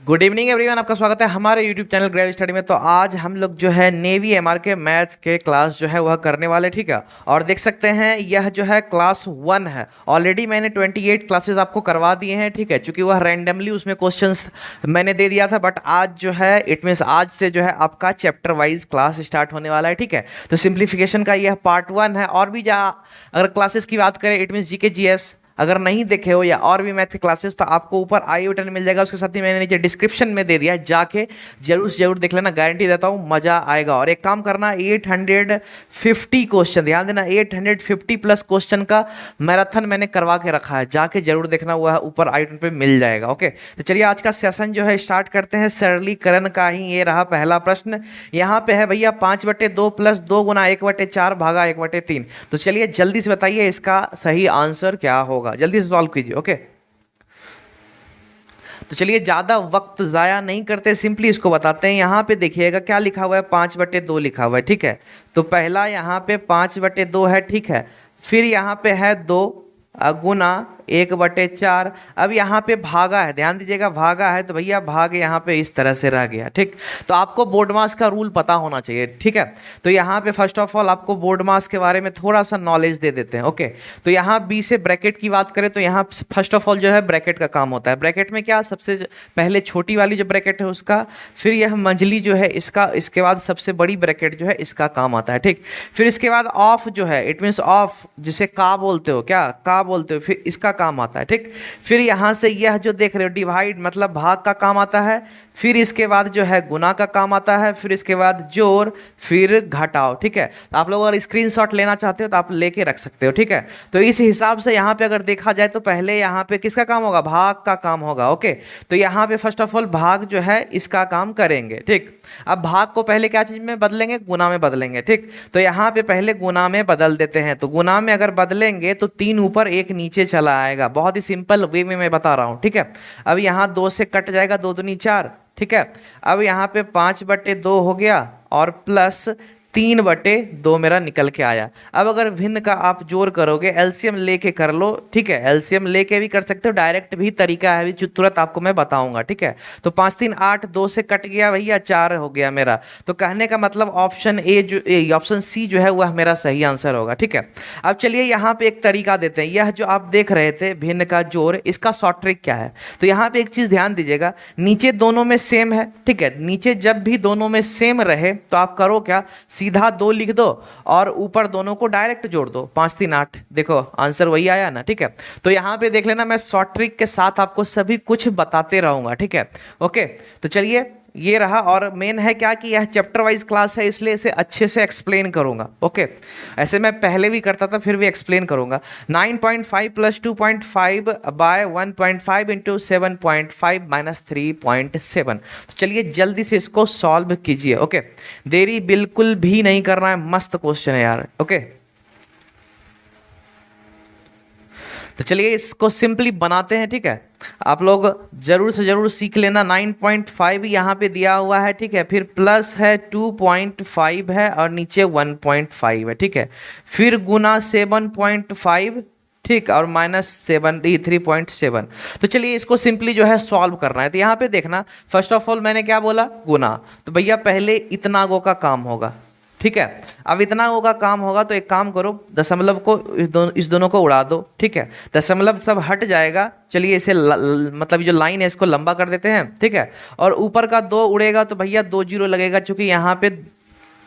Good evening everyone, आपका स्वागत है हमारे यूट्यूब चैनल ग्रेव स्टडी में। तो आज हम लोग जो है नेवी एमआर के मैथ के क्लास जो है वह करने वाले, ठीक है। और देख सकते हैं यह जो है क्लास 1 है। ऑलरेडी मैंने 28 क्लासेस आपको करवा दिए हैं, ठीक है, क्योंकि वह रैंडमली उसमें क्वेश्चंस मैंने दे दिया था। बट आज जो है इट मीन्स आज से जो है आपका चैप्टर वाइज क्लास स्टार्ट होने वाला है, ठीक है। तो सिंप्लीफिकेशन का यह पार्ट 1 है। और भी अगर क्लासेस की बात करें, इट मीन्स जीके जीएस अगर नहीं देखे हो या और भी मैथ की क्लासेस, तो आपको ऊपर आई बटन मिल जाएगा। उसके साथ ही मैंने नीचे डिस्क्रिप्शन में दे दिया है, जाके जरूर से जरूर देख लेना, गारंटी देता हूँ मजा आएगा। और एक काम करना, 850 क्वेश्चन, ध्यान देना 850 प्लस क्वेश्चन का मैराथन मैंने करवा के रखा है, जाके जरूर देखना, वह ऊपर आई बटन पे मिल जाएगा। ओके, तो चलिए आज का सेशन जो है स्टार्ट करते हैं। सरलीकरण का ही ये रहा पहला प्रश्न। यहाँ पे है भैया 5/2 प्लस 2 गुना 1/4 भागा 1/3। तो चलिए जल्दी से बताइए इसका सही आंसर क्या होगा, जल्दी से सॉल्व कीजिए। ओके, तो चलिए ज्यादा वक्त जाया नहीं करते, सिंपली इसको बताते हैं। यहां पे देखिएगा क्या लिखा हुआ है, 5/2 लिखा हुआ है, ठीक है। तो पहला यहां पे 5/2 है, ठीक है। फिर यहां पे है 2 गुना 1/4। अब यहाँ पे भागा है, ध्यान दीजिएगा, भागा है तो भैया भाग यहाँ पे इस तरह से रह गया, ठीक। तो आपको बोर्ड मास का रूल पता होना चाहिए, ठीक है। तो यहाँ पे फर्स्ट ऑफ ऑल आपको बोर्ड मास के बारे में थोड़ा सा नॉलेज दे देते हैं। ओके, तो यहाँ बी से ब्रैकेट की बात करें तो यहाँ फर्स्ट ऑफ ऑल जो है ब्रैकेट का काम होता है। ब्रैकेट में क्या, सबसे पहले छोटी वाली जो ब्रैकेट है उसका, फिर यह मंझली जो है इसका, इसके बाद सबसे बड़ी ब्रैकेट जो है इसका काम आता है, ठीक। फिर इसके बाद ऑफ जो है, इट मीन्स ऑफ, जिसे का बोलते हो, क्या का बोलते हो, फिर इसका काम आता है, ठीक। फिर यहां से यह जो देख रहे हो डिवाइड मतलब भाग का काम आता है। फिर इसके बाद जो है गुना का काम आता है। फिर इसके बाद जोड़, फिर घटाओ, ठीक है। तो आप लोग अगर स्क्रीनशॉट लेना चाहते हो तो आप लेके रख सकते हो, ठीक है। तो इस हिसाब से यहाँ पे अगर देखा जाए तो पहले यहाँ पे किसका काम होगा, भाग का काम होगा। ओके, तो यहाँ पे फर्स्ट ऑफ ऑल भाग जो है इसका काम करेंगे, ठीक। अब भाग को पहले क्या चीज में बदलेंगे, गुना में बदलेंगे, ठीक। तो यहाँ पे पहले गुना में बदल देते हैं। तो गुना में अगर बदलेंगे तो 3 ऊपर 1 नीचे चला आएगा, बहुत ही सिंपल वे में मैं बता रहा हूँ, ठीक है। अब यहाँ 2 से कट जाएगा, 2 दूनी 4, ठीक है। अब यहाँ पे 5/2 हो गया और प्लस 3/2 मेरा निकल के आया। अब अगर भिन्न का आप जोड़ करोगे, एलसीएम लेके कर लो, ठीक है। एलसीएम लेके भी कर सकते हो, डायरेक्ट भी तरीका है, भी तुरंत आपको मैं बताऊंगा, ठीक है। तो 5 3 8, 2 से कट गया भैया, 4 हो गया मेरा। तो कहने का मतलब ऑप्शन ए जो ऑप्शन सी जो है वह मेरा सही आंसर होगा, ठीक है। अब चलिए यहाँ पे एक तरीका देते हैं। यह जो आप देख रहे थे भिन्न का जोड़, इसका शॉर्ट ट्रिक क्या है। तो यहाँ पे एक चीज ध्यान दीजिएगा, नीचे दोनों में सेम है, ठीक है। नीचे जब भी दोनों में सेम रहे तो आप करो क्या, सीधा 2 लिख दो और ऊपर दोनों को डायरेक्ट जोड़ दो, 5 3 8, देखो आंसर वही आया ना, ठीक है। तो यहाँ पे देख लेना, मैं शॉर्ट ट्रिक के साथ आपको सभी कुछ बताते रहूंगा, ठीक है। ओके, तो चलिए ये रहा। और मेन है क्या कि यह चैप्टर वाइज क्लास है, इसलिए इसे अच्छे से एक्सप्लेन करूंगा। ओके, ऐसे मैं पहले भी करता था, फिर भी एक्सप्लेन करूंगा। 9.5 प्लस 2.5 बाय 1.5 इंटू 7.5 माइनस 3.7। तो चलिए जल्दी से इसको सॉल्व कीजिए। ओके, देरी बिल्कुल भी नहीं करना है, मस्त क्वेश्चन है यार। ओके, तो चलिए इसको सिंपली बनाते हैं, ठीक है। आप लोग जरूर से जरूर सीख लेना। 9.5 यहाँ पे दिया हुआ है, ठीक है। फिर प्लस है 2.5 है और नीचे 1.5 है, ठीक है। फिर गुना 7.5, ठीक, और माइनस 3.7। तो चलिए इसको सिंपली जो है सॉल्व करना है। तो यहाँ पे देखना, फर्स्ट ऑफ ऑल मैंने क्या बोला, गुना। तो भैया पहले इतना गो का काम होगा, ठीक है। अब इतना होगा काम होगा तो एक काम करो, दशमलव को इस दोनों को उड़ा दो, ठीक है। दशमलव सब हट जाएगा। चलिए इसे मतलब जो लाइन है इसको लंबा कर देते हैं, ठीक है। और ऊपर का 2 उड़ेगा तो भैया 2 जीरो लगेगा, क्योंकि यहाँ पे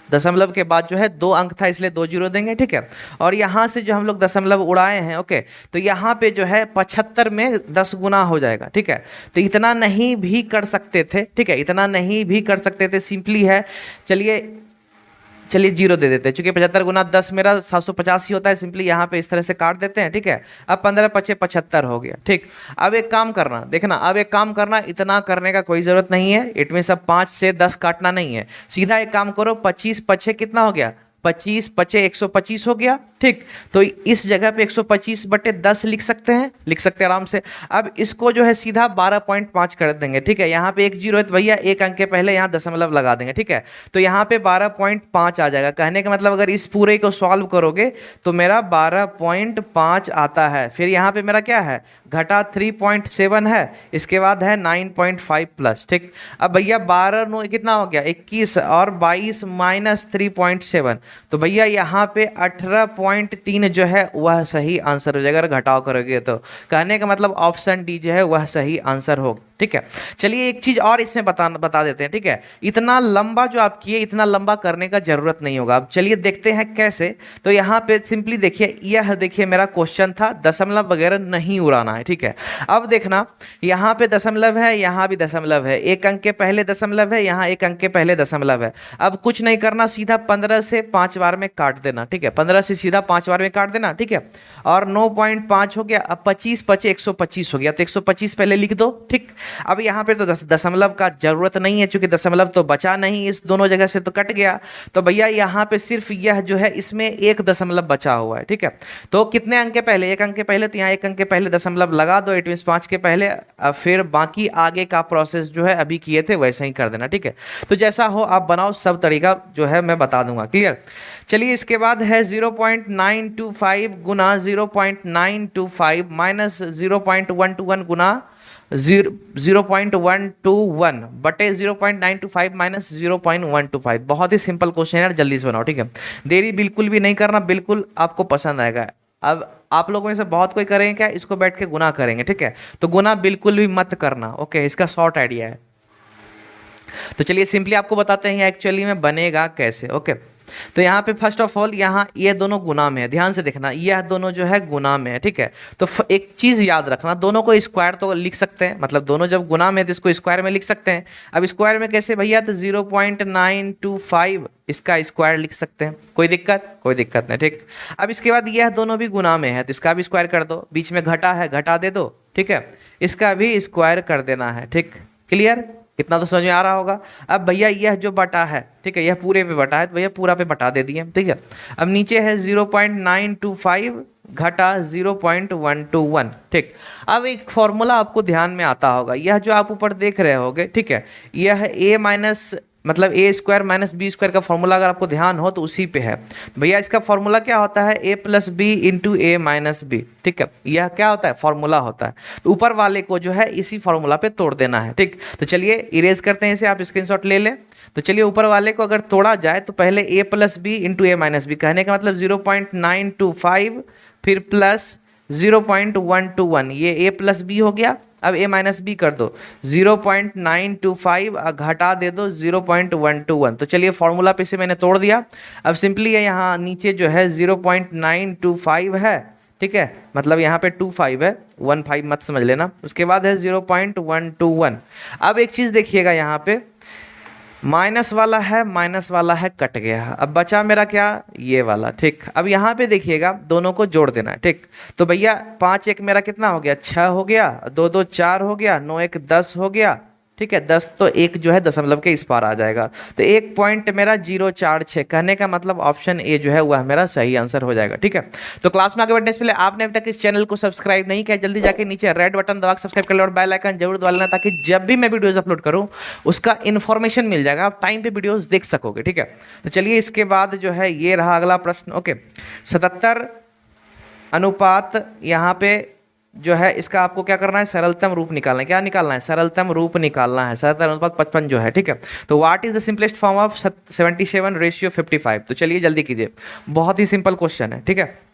दशमलव के बाद जो है 2 अंक था, इसलिए 2 जीरो देंगे, ठीक है। और यहाँ से जो हम लोग दशमलव उड़ाए हैं, ओके, तो यहाँ पे जो है 75 में 10 गुना हो जाएगा, ठीक है। तो इतना नहीं भी कर सकते थे, ठीक है, इतना नहीं भी कर सकते थे, सिंपली है। चलिए जीरो दे देते हैं, चूंकि 75 गुना 10 मेरा 750 ही होता है। सिंपली यहाँ पे इस तरह से काट देते हैं, ठीक है। अब 15 पचे 75 हो गया, ठीक। अब एक काम करना, देखना, अब एक काम करना, इतना करने का कोई जरूरत नहीं है। इट मीन सब 5 से 10 काटना नहीं है, सीधा एक काम करो, 25 पचे कितना हो गया, 25 पचे 125 हो गया, ठीक। तो इस जगह पे 125/10 लिख सकते हैं, लिख सकते हैं आराम से। अब इसको जो है सीधा 12.5 कर देंगे, ठीक है। यहाँ पे एक जीरो है तो भैया एक अंक के पहले यहाँ दशमलव लगा देंगे, ठीक है। तो यहाँ पे 12.5 आ जाएगा। कहने का मतलब अगर इस पूरे को सॉल्व करोगे तो मेरा 12.5 आता है। फिर यहाँ पे मेरा क्या है, घटा 3.7 है, इसके बाद है 9.5 प्लस, ठीक। अब भैया 12 9 कितना हो गया 21 और 22 माइनस 3.7, तो भैया यहाँ पे 18.3 जो है वह सही आंसर हो जाएगा अगर घटाव करोगे तो। कहने का मतलब ऑप्शन डी जो है वह सही आंसर होगा, ठीक है। चलिए एक चीज और इसमें बता देते हैं, ठीक है। इतना लंबा जो आप किए इतना लंबा करने का जरूरत नहीं होगा। अब चलिए देखते हैं कैसे। तो यहाँ पे सिंपली देखिए, यह देखिए मेरा क्वेश्चन था, दशमलव वगैरह नहीं उड़ाना है, ठीक है। अब देखना यहाँ पे दशमलव है, यहाँ भी दशमलव है, एक अंक के पहले दशमलव है, यहाँ एक अंक के पहले दशमलव है। अब कुछ नहीं करना, सीधा 15 से 5 बार में काट देना, ठीक है। 15 से सीधा 5 बार में काट देना, ठीक है। और 9.5 हो गया। अब 25 पचे 125 हो गया, तो 125 पहले लिख दो, ठीक। अब यहाँ पे तो दशमलव का जरूरत नहीं है, चूंकि दशमलव तो बचा नहीं, इस दोनों जगह से तो कट गया। तो भैया यहाँ पे सिर्फ यह जो है इसमें एक दशमलव बचा हुआ है, ठीक है। तो कितने अंक के पहले, एक अंक के पहले, तो यहाँ एक अंक के पहले दशमलव लगा दो, इट मीन्स 5 के पहले। फिर बाकी आगे का प्रोसेस जो है अभी किए थे वैसे ही कर देना, ठीक है। तो जैसा हो आप बनाओ, सब तरीका जो है मैं बता दूंगा, क्लियर। चलिए इसके बाद है 0.925 गुना 0.925 माइनस 0.121 गुना 0.121 बटे 0.925 माइनस 0.125। बहुत ही सिंपल क्वेश्चन है यार, जल्दी से बनाओ, ठीक है। देरी बिल्कुल भी नहीं करना, बिल्कुल आपको पसंद आएगा। अब आप लोगों में से बहुत कोई करेंगे क्या, इसको बैठ के गुना करेंगे, ठीक है। तो गुना बिल्कुल भी मत करना, ओके। इसका शॉर्ट आइडिया है। तो चलिए सिंपली आपको बताते हैं एक्चुअली में बनेगा कैसे, ओके। तो यहाँ पे फर्स्ट ऑफ ऑल यहाँ ये दोनों गुना में है, ध्यान से देखना, यह दोनों जो है गुना में है, ठीक है। तो एक चीज़ याद रखना, दोनों को स्क्वायर तो लिख सकते हैं, मतलब दोनों जब गुना में है तो इसको स्क्वायर में लिख सकते हैं। अब स्क्वायर में कैसे भैया, तो 0.925 इसका स्क्वायर लिख सकते हैं, कोई दिक्कत नहीं, ठीक। अब इसके बाद यह दोनों भी गुना में है तो इसका भी स्क्वायर कर दो, बीच में घटा है घटा दे दो, ठीक है। इसका भी स्क्वायर कर देना है, ठीक, क्लियर। इतना तो समझ में आ रहा होगा। अब भैया यह जो बटा है, ठीक है, यह पूरे पे बटा है तो भैया पूरा पे बटा दे दिए, ठीक है। अब नीचे है 0.925 घटा 0.121, ठीक। अब एक फॉर्मूला आपको ध्यान में आता होगा, यह जो आप ऊपर देख रहे होगे, ठीक है, यह a माइनस मतलब ए स्क्वायर माइनस बी स्क्वायर का फॉर्मूला अगर आपको ध्यान हो तो उसी पे है। भैया इसका फॉर्मूला क्या होता है, ए plus B into A minus B, ठीक है। यह क्या होता है, फॉर्मूला होता है। तो ऊपर वाले को जो है इसी फॉर्मूला पे तोड़ देना है, ठीक। तो चलिए इरेज करते हैं इसे, आप स्क्रीनशॉट ले लें। तो चलिए ऊपर वाले को अगर तोड़ा जाए तो पहले ए plus B into A minus B, कहने का मतलब 0.925 फिर प्लस 0.121, ये ए प्लस बी हो गया। अब a माइनस बी कर दो, 0.925 घटा दे दो 0.121। तो चलिए फॉर्मूला पे से मैंने तोड़ दिया। अब सिंपली है यहाँ नीचे जो है 0.925 है, ठीक है, मतलब यहाँ पे 25 है, 15 मत समझ लेना। उसके बाद है 0.121। अब एक चीज़ देखिएगा, यहाँ पे माइनस वाला है कट गया। अब बचा मेरा क्या, ये वाला, ठीक। अब यहाँ पे देखिएगा दोनों को जोड़ देना है, ठीक। तो भैया 5 1 मेरा कितना हो गया, 6 हो गया, 2 2 4 हो गया, 9 1 10 हो गया, ठीक है। 10 तो एक जो है दशमलव के इस पार आ जाएगा, तो एक पॉइंट मेरा 046, कहने का मतलब ऑप्शन ए जो है वह मेरा सही आंसर हो जाएगा, ठीक है। तो क्लास में आगे बढ़ने से पहले आपने अभी तक इस चैनल को सब्सक्राइब नहीं किया, जल्दी जाके नीचे रेड बटन दबा के सब्सक्राइब कर लो और बेल आइकन जरूर दबा लेना, ताकि जब भी मैं वीडियोस अपलोड करूँ उसका इन्फॉर्मेशन मिल जाएगा, आप टाइम पे वीडियोस देख सकोगे, ठीक है। तो चलिए इसके बाद जो है ये रहा अगला प्रश्न, ओके। 77 अनुपात यहाँ पे जो है इसका आपको क्या करना है, सरलतम रूप निकालना है। क्या निकालना है, सरलतम रूप निकालना है। सरलतम अनुपात 55 जो है, ठीक है। तो what is the simplest form of 77:55। तो चलिए जल्दी कीजिए, बहुत ही सिंपल क्वेश्चन है, ठीक है।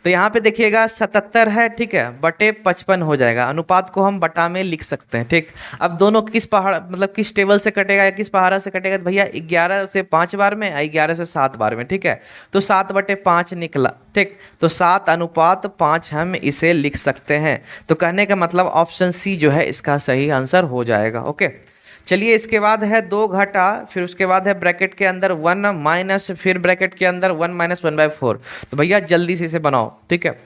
तो यहाँ पे देखिएगा 77 है, ठीक है, बटे 55 हो जाएगा। अनुपात को हम बटा में लिख सकते हैं, ठीक। अब दोनों किस पहाड़ मतलब किस टेबल से कटेगा या किस पहाड़ा से कटेगा, तो भैया 11 से 5 बार में, 11 से 7 बार में, ठीक है। तो 7/5 निकला, ठीक। तो 7:5 हम इसे लिख सकते हैं। तो कहने का मतलब ऑप्शन सी जो है इसका सही आंसर हो जाएगा, ओके। चलिए इसके बाद है 2 घटा, फिर उसके बाद है ब्रैकेट के अंदर 1 माइनस, फिर ब्रैकेट के अंदर 1 माइनस 1/4। तो भैया जल्दी से इसे बनाओ, ठीक है,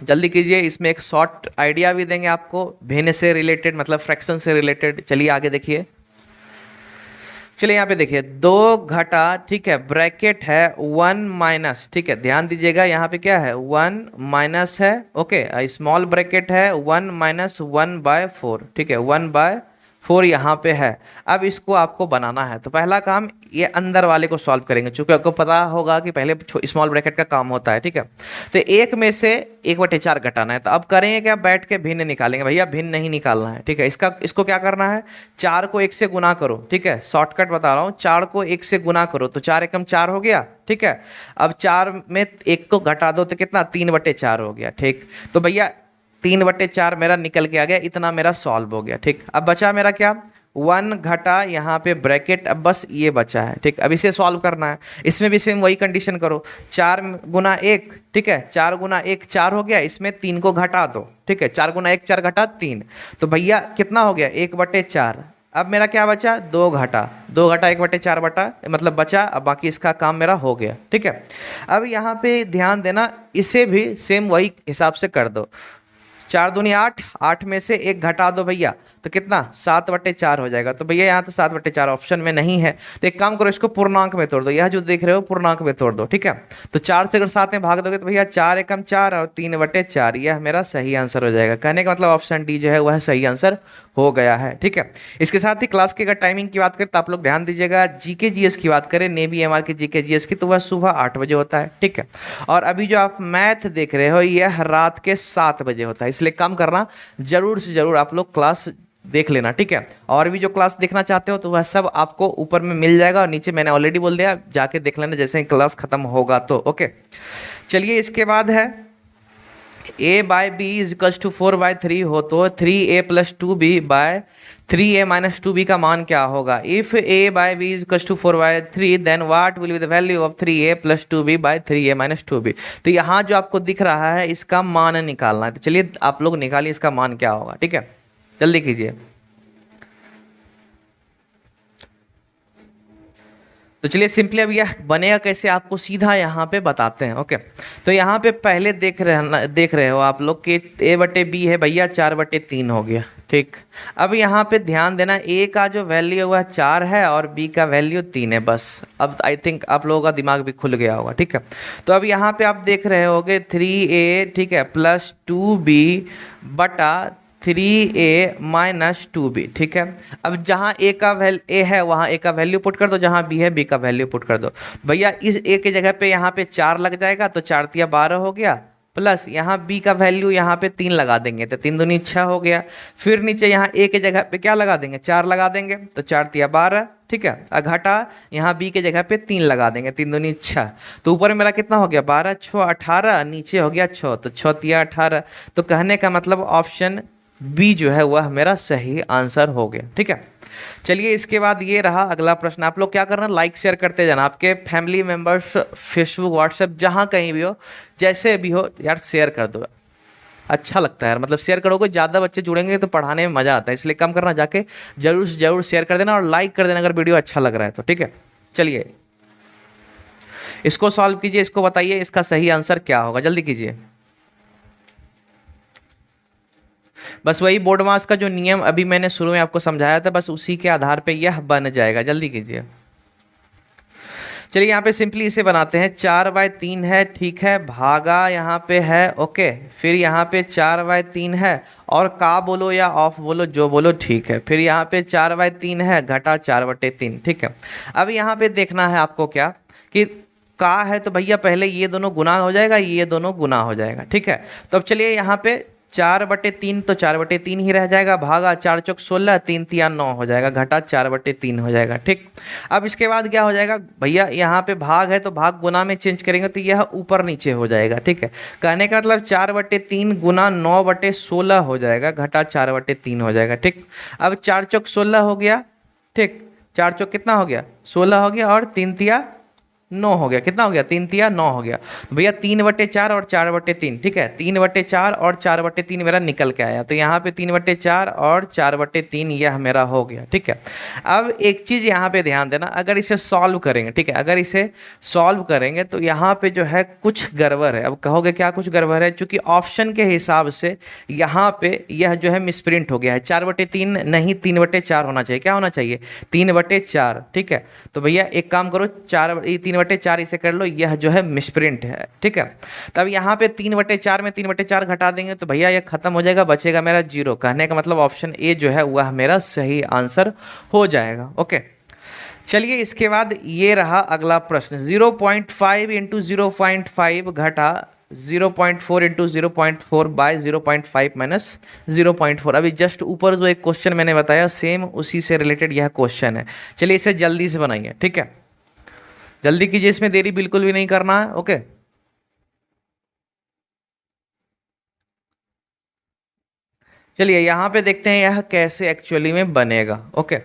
जल्दी कीजिए। इसमें एक शॉर्ट आइडिया भी देंगे आपको भिन्न से रिलेटेड, मतलब फ्रैक्शन से रिलेटेड। चलिए आगे देखिए, चलिए यहाँ पे देखिए, दो घटा, ठीक है, ब्रैकेट है 1 माइनस, ठीक है, ध्यान दीजिएगा यहाँ पे क्या है 1 माइनस है, ओके, स्मॉल ब्रैकेट है 1 - 1/4, ठीक है, 1/4 यहाँ पे है। अब इसको आपको बनाना है, तो पहला काम ये अंदर वाले को सॉल्व करेंगे, चूंकि आपको पता होगा कि पहले स्मॉल ब्रैकेट का काम होता है, ठीक है। तो एक में से 1/4 घटाना है, तो अब करेंगे क्या, बैठ के भिन्न निकालेंगे। भैया भिन्न नहीं निकालना है, ठीक है, इसको क्या करना है, 4 को 1 से गुना करो, ठीक है, शॉर्टकट बता रहा हूँ, 4 को 1 से गुना करो तो 4 एकम 4 हो गया, ठीक है। अब 4 में 1 को घटा दो तो कितना, 3/4 हो गया, ठीक। तो भैया 3/4 मेरा निकल के आ गया, इतना मेरा सॉल्व हो गया, ठीक। अब बचा मेरा क्या, 1 घटा यहाँ पे ब्रैकेट, अब बस ये बचा है, ठीक। अब इसे सॉल्व करना है, इसमें भी सेम वही कंडीशन करो, 4 × 1, ठीक है, 4 × 1 4 हो गया, इसमें 3 को घटा दो, ठीक है, 4 × 1 4 घटा 3, तो भैया कितना हो गया 1/4। अब मेरा क्या बचा, 2 घटा 1/4 बटा, मतलब बचा, अब बाकी इसका काम मेरा हो गया, ठीक है। अब यहाँ पे ध्यान देना, इसे भी सेम वही हिसाब से कर दो, 4 दूनी 8, 8 में से 1 घटा दो भैया, तो कितना 7/4 हो जाएगा। तो भैया यहाँ तो 7/4 ऑप्शन में नहीं है, तो एक काम करो, इसको पूर्णांक में तोड़ दो, यह जो देख रहे हो पूर्णांक में तोड़ दो, ठीक है। तो 4 से अगर 7 में भाग दोगे तो भैया 4 एकम 4 और 3/4, यह मेरा सही आंसर हो जाएगा। कहने का मतलब ऑप्शन डी जो है वह सही आंसर हो गया है, ठीक है। इसके साथ ही क्लास की अगर टाइमिंग की बात करें तो आप लोग ध्यान दीजिएगा, जीके जीएस की बात करें, नेवी एमआर के जीके जीएस की, तो वह सुबह 8 बजे होता है, ठीक है। और अभी जो आप मैथ देख रहे हो यह रात के 7 बजे होता है, इसलिए काम करना, जरूर से जरूर आप लोग क्लास देख लेना, ठीक है। और भी जो क्लास देखना चाहते हो तो वह सब आपको ऊपर में मिल जाएगा, और नीचे मैंने ऑलरेडी बोल दिया, जाके देख लेना जैसे ही क्लास खत्म होगा तो, ओके। चलिए इसके बाद है a/b = 4/3 हो तो 3a + 2b/3a - 2b का मान क्या होगा। If a/b = 4/3 then what will be the value of 3a + 2b/3a - 2b। तो यहाँ जो आपको दिख रहा है इसका मान निकालना है, तो चलिए आप लोग निकालिए इसका मान क्या होगा, ठीक है, जल्दी कीजिए। तो चलिए सिंपली अब यह बनेगा कैसे आपको सीधा यहाँ पे बताते हैं, ओके। तो यहाँ पे पहले देख रहे हो आप लोग कि a/b है भैया, 4/3 हो गया, ठीक। अब यहाँ पे ध्यान देना, a का जो वैल्यू है वह 4 है और b का वैल्यू 3 है, बस। अब आई थिंक आप लोगों का दिमाग भी खुल गया होगा, ठीक है। तो अब यहाँ पे आप देख रहे होगे 3a, ठीक है, +2b/3a - 2b, ठीक है। अब जहाँ a का वैल्यू a है वहाँ a का वैल्यू पुट कर दो, जहाँ b है b का वैल्यू पुट कर दो। भैया इस a के जगह पे यहाँ पे 4 लग जाएगा, तो 4 × 12 हो गया, प्लस यहाँ b का वैल्यू यहाँ पे 3 लगा देंगे, तो 3 दूनी 6 हो गया। फिर नीचे यहाँ a के जगह पे क्या लगा देंगे, 4 लगा देंगे, तो 4 × 12, ठीक है। घटा यहाँ b के जगह पे 3 लगा देंगे, 3 दूनी 6, तो ऊपर मेरा कितना हो गया 12 × 6 18, नीचे हो गया 6, तो 6 × 18। तो कहने का मतलब ऑप्शन बी जो है वह मेरा सही आंसर हो गया, ठीक है। चलिए इसके बाद ये रहा अगला प्रश्न। आप लोग क्या करना, लाइक शेयर करते जाना, आपके फैमिली मेंबर्स, फेसबुक व्हाट्सएप जहाँ कहीं भी हो, जैसे भी हो यार शेयर कर दो, अच्छा लगता है यार, मतलब शेयर करोगे ज़्यादा बच्चे जुड़ेंगे तो पढ़ाने में मज़ा आता है, इसलिए कम करना, जाके जरूर से जरूर शेयर कर देना और लाइक कर देना अगर वीडियो अच्छा लग रहा है तो, ठीक है। चलिए इसको सॉल्व कीजिए, इसको बताइए इसका सही आंसर क्या होगा, जल्दी कीजिए। बस वही बोर्ड मास का जो नियम अभी मैंने शुरू में आपको समझाया था, बस उसी के आधार पे यह बन जाएगा, जल्दी कीजिए। चलिए यहाँ पे सिंपली इसे बनाते हैं, 4/3 है, ठीक है, भागा यहाँ पे है, ओके। फिर यहाँ पे 4/3 है, और का बोलो या ऑफ बोलो, जो बोलो ठीक है। फिर यहाँ पे 4/3 है, घटा 4/3, ठीक है। अब यहाँ पे देखना है आपको क्या कि का है, तो भैया पहले ये दोनों गुना हो जाएगा, ये दोनों गुना हो जाएगा, ठीक है। तो अब चलिए यहाँ पे 4/3, तो 4/3 ही रह जाएगा, भागा 4 × 16, 3 × 9 हो जाएगा, घटा 4/3 हो जाएगा, ठीक। अब इसके बाद क्या हो जाएगा भैया, यहाँ पे भाग है तो भाग गुना में चेंज करेंगे तो यह ऊपर नीचे हो जाएगा, ठीक है। कहने का मतलब 4/3 गुना 9/16 हो जाएगा, घटा 4/3 हो जाएगा, ठीक। अब 4 × 16 हो गया, ठीक, 4 × कितना हो गया 16 हो गया, और 3 × 9 हो गया। कितना हो गया? 3 तिया 9 हो गया। तो भैया 3/4 और 4/3, ठीक है, 3/4 और 4/3 मेरा निकल के आया। तो यहाँ पे 3/4 और 4/3 यह मेरा हो गया, ठीक है। अब एक चीज़ यहाँ पे ध्यान देना, अगर इसे सॉल्व करेंगे, ठीक है, अगर इसे सॉल्व करेंगे तो यहाँ पे जो है कुछ गड़बड़ है। अब कहोगे क्या कुछ गड़बड़ है? चूंकि ऑप्शन के हिसाब से यहाँ पे यह जो है मिसप्रिंट हो गया है, 4/3 नहीं 3/4 होना चाहिए। क्या होना चाहिए? 3/4, ठीक है। तो भैया एक काम करो, 3/4 इसे कर लो, यह जो है मिसप्रिंट है, ठीक है। तब यहाँ पे 3/4 में 3/4 घटा देंगे तो भैया यह खत्म हो जाएगा, बचेगा मेरा 0। कहने का मतलब ऑप्शन ए जो है वह मेरा सही आंसर हो जाएगा। ओके, चलिए इसके बाद ये रहा अगला प्रश्न। 0.5 इंटू 0.5 घटा 0.4 इंटू 0.4 बाय 0.5 माइनस 0.4। अभी जस्ट ऊपर जो एक क्वेश्चन मैंने बताया सेम उसी से रिलेटेड यह क्वेश्चन है। चलिए इसे जल्दी से बनाइए, ठीक है, जल्दी कीजिए, इसमें देरी बिल्कुल भी नहीं करना है। ओके, चलिए यहाँ पे देखते हैं यह कैसे एक्चुअली में बनेगा। ओके,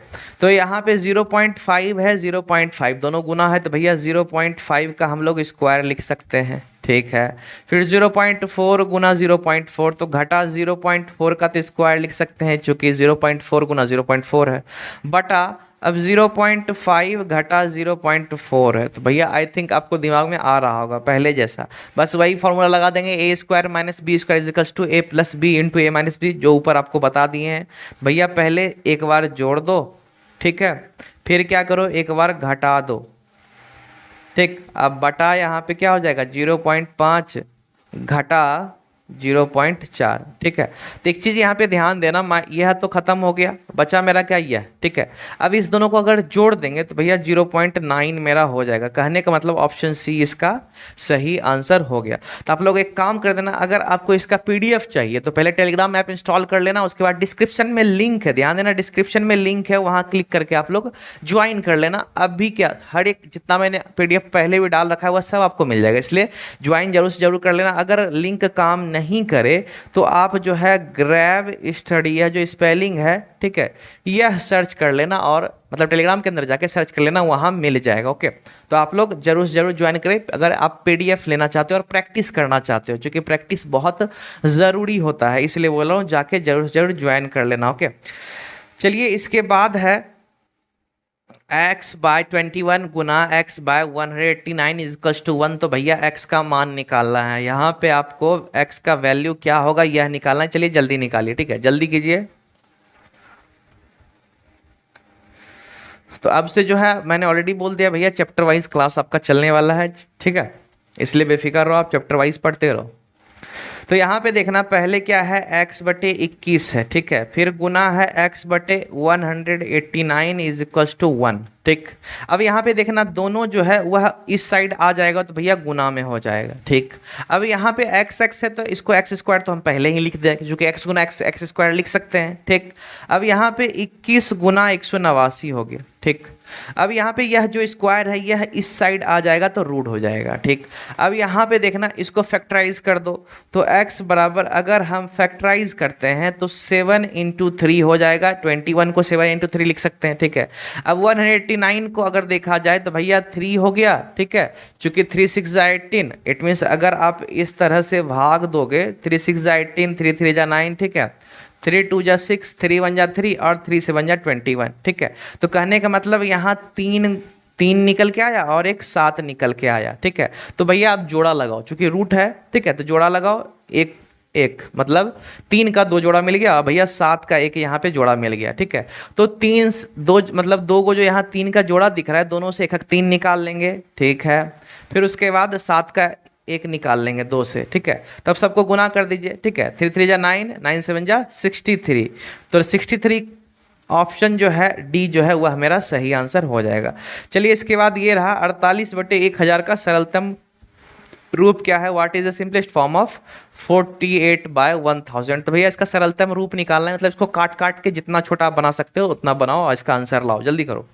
तो यहाँ पे 0.5 है, 0.5 दोनों गुना है, तो भैया 0.5 का हम लोग स्क्वायर लिख सकते हैं, ठीक है। फिर 0.4 गुना 0.4, तो घटा 0.4 का तो स्क्वायर लिख सकते हैं, चूंकि 0.4 गुना 0.4 है, बटा अब 0.5 घटा 0.4 है। तो भैया आई थिंक आपको दिमाग में आ रहा होगा पहले जैसा, बस वही फॉर्मूला लगा देंगे, A square minus B square equals to A plus B into A minus B, जो ऊपर आपको बता दिए हैं। भैया पहले एक बार जोड़ दो, ठीक है, फिर क्या करो, एक बार घटा दो, ठीक। अब बटा यहाँ पे क्या हो जाएगा, 0.5 घटा 0.4, ठीक है। तो एक चीज़ यहाँ पे ध्यान देना, यह तो खत्म हो गया, बचा मेरा क्या, यह, ठीक है। अब इस दोनों को अगर जोड़ देंगे तो भैया 0.9 मेरा हो जाएगा। कहने का मतलब ऑप्शन सी इसका सही आंसर हो गया। तो आप लोग एक काम कर देना, अगर आपको इसका पीडीएफ चाहिए तो पहले टेलीग्राम ऐप इंस्टॉल कर लेना, उसके बाद डिस्क्रिप्शन में लिंक है, ध्यान देना डिस्क्रिप्शन में लिंक है, वहाँ क्लिक करके आप लोग ज्वाइन कर लेना। अब भी क्या, हर एक जितना मैंने पीडीएफ पहले भी डाल रखा है वह सब आपको मिल जाएगा, इसलिए ज्वाइन जरूर से जरूर कर लेना। अगर लिंक काम नहीं करे तो आप जो है ग्रैब स्टडी, यह जो स्पेलिंग है, ठीक है, यह सर्च कर लेना, और मतलब टेलीग्राम के अंदर जाके सर्च कर लेना, वहाँ मिल जाएगा। ओके, तो आप लोग जरूर से जरूर ज्वाइन करें अगर आप पीडीएफ लेना चाहते हो और प्रैक्टिस करना चाहते हो, क्योंकि प्रैक्टिस बहुत ज़रूरी होता है, इसलिए बोल रहा हूँ जाके जरूर से जरूर ज्वाइन कर लेना। ओके, चलिए इसके बाद है x बाय 21 गुना x बाय 189 इजकल्स टू 1। तो भैया x का मान निकालना है, यहाँ पे आपको x का वैल्यू क्या होगा यह निकालना है। चलिए जल्दी निकालिए, ठीक है, जल्दी कीजिए। तो अब से जो है मैंने ऑलरेडी बोल दिया भैया, चैप्टर वाइज क्लास आपका चलने वाला है, ठीक है, इसलिए बेफिक्र रहो, आप चैप्टर वाइज पढ़ते रहो। तो यहाँ पे देखना, पहले क्या है, x/21 है, ठीक है, फिर गुना है x/189 इज इक्वल्स टू 1, ठीक। अब यहाँ पे देखना दोनों जो है वह इस साइड आ जाएगा तो भैया गुना में हो जाएगा, ठीक। अब यहाँ पे x है तो इसको x स्क्वायर तो हम पहले ही लिख दें, क्योंकि x गुना x स्क्वायर लिख सकते हैं, ठीक। अब यहाँ पे 21 गुना 189 हो गया, ठीक। अब यहाँ पे यह जो स्क्वायर है यह इस साइड आ जाएगा तो रूट हो जाएगा, ठीक। अब यहाँ पे देखना, इसको फैक्टराइज कर दो, तो x बराबर अगर हम फैक्टराइज करते हैं तो 7 इंटू 3 हो जाएगा, 21 को 7 इंटू 3 लिख सकते हैं, ठीक है। अब 189 को अगर देखा जाए तो भैया 3 हो गया, ठीक है, चूंकि 3 6 18, इट मीन्स अगर आप इस तरह से भाग दोगे, 3 6 18, 3 3 9, ठीक है, 3 2 6, 3 1 3 और 3 7 21, ठीक है। तो कहने का मतलब यहाँ तीन निकल के आया और एक 7 निकल के आया, ठीक है। तो भैया आप जोड़ा लगाओ, चूंकि रूट है, ठीक है, तो जोड़ा लगाओ, एक एक मतलब 3 का 2 जोड़ा मिल गया, भैया 7 का एक यहाँ पे जोड़ा मिल गया, ठीक है। तो 3 2 मतलब 2 को जो यहाँ 3 का जोड़ा दिख रहा है, दोनों से एक 3 निकाल लेंगे, ठीक है। फिर उसके बाद 7 का एक निकाल लेंगे 2 से, ठीक है। तब सबको गुना कर दीजिए, ठीक है, 3 3 जा 9, 9 7 जा 63, तो 63 ऑप्शन जो है डी जो है वह मेरा सही आंसर हो जाएगा। चलिए इसके बाद ये रहा 48/1000 का सरलतम रूप क्या है, what is the simplest form of 48/1000। तो भैया इसका सरलतम रूप निकालना है, मतलब इसको काट काट के जितना छोटा आप बना सकते हो उतना बनाओ और इसका आंसर लाओ, जल्दी करो।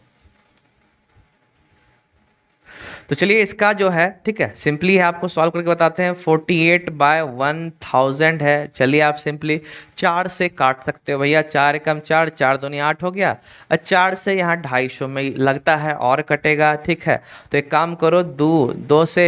तो चलिए इसका जो है ठीक है सिंपली है, आपको सॉल्व करके बताते हैं। 48/1000 है। चलिए आप सिंपली 4 से काट सकते हो भैया, 4 एकम 4, 4 दूनी 8 हो गया। 4 से यहाँ 250 में लगता है और कटेगा, ठीक है। तो एक काम करो, 2 से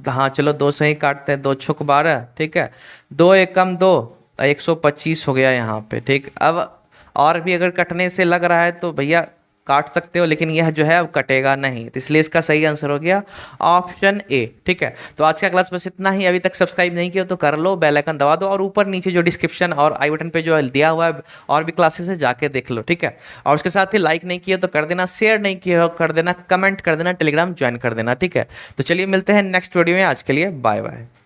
हाँ चलो 2 से ही काटते हैं, 2 छुक 12, ठीक है। 2 एकम 2, 125 हो गया यहाँ पे, ठीक। अब और भी अगर कटने से लग रहा है तो भैया काट सकते हो, लेकिन यह जो है अब कटेगा नहीं, तो इसलिए इसका सही आंसर हो गया ऑप्शन ए, ठीक है। तो आज का क्लास बस इतना ही। अभी तक सब्सक्राइब नहीं किया तो कर लो, बेल आइकन दबा दो, और ऊपर नीचे जो डिस्क्रिप्शन और आई बटन पे जो दिया हुआ है और भी क्लासेस है जाके देख लो, ठीक है। और उसके साथ ही लाइक नहीं किया तो कर देना, शेयर नहीं किया हो कर देना, कमेंट कर देना, टेलीग्राम ज्वाइन कर देना, ठीक है। तो चलिए मिलते हैं नेक्स्ट वीडियो में, आज के लिए बाय बाय।